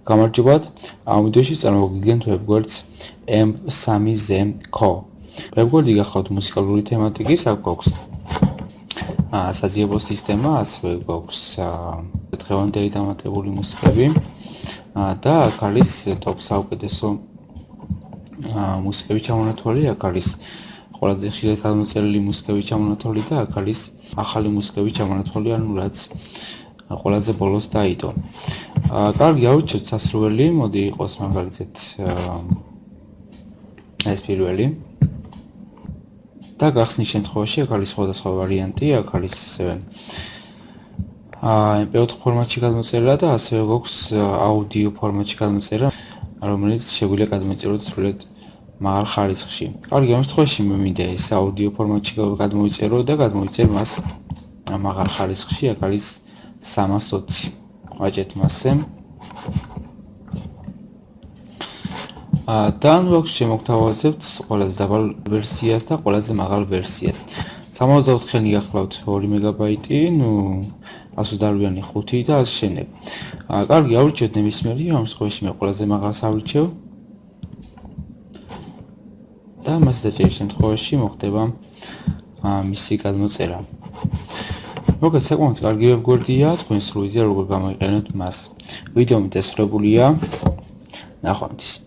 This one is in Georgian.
გამარჯობათ, ამ ვიდეოში წარმოგიდგენთ ვებგვერდს M3Z.co. ვებგვერდი გახლავთ მუსიკალური თემატიკის, აქ გვაქვს საძიებო სისტემა, ასევე გვაქვს დღევანდელი დამატებული მუსიკები და აქ არის ტოპ საუკეთესო მუსიკები ჩამონათვალი, აქ არის ყველაზე ხშირად გადმოწერილი მუსიკები ჩამონათვალი და აქ არის ახალი მუსიკები ჩამონათვალი, ანუ რაც ყველაზე ბოლოს დაიდო. კარგი, ავირჩიოთ სასრუველი, მოდი იყოს მაგალითად ეს პირველი. და გახსნის შემთხვევაში აქ არის სხვადასხვა ვარიანტი, აქ არის ასევე MP4 ფორმატში გადმოწერა და ასევე გვაქვს აუდიო ფორმატში გადმოწერა, რომელიც შეგვიძლია გადმოიწეროთ სრულიად მაღალ ხარისხში. კარგი, ამ შემთხვევაში მე მინდა ეს აუდიო ფორმატში გადმოიწერო და გადმოიწერ მას მაღალ ხარისხში, აქ არის 320. ვაჭერთ მასზე. და ანუ აქ შემოგთავაზებთ ყველაზე დაბალ ვერსიას და ყველაზე მაღალ ვერსიას. 64-ხანი გახლავთ 2 მეგაბაიტი, ასოდარვიანი 5 და ასე შემდეგ. კარგი, ავირჩიოთ ნებისმიერი, ამ შემთხვევაში მე ყველაზე მაღალს ავირჩევ. და მას დაჭერის შემთხვევაში მოხდება მისი გადმოწერა. მოგეთ, საკმაოდ კარგი ვებგვერდია, თქვენ სრულიად როგორ გამოიყენებთ მას. ვიდეო დასრულებულია. ნახვამდის.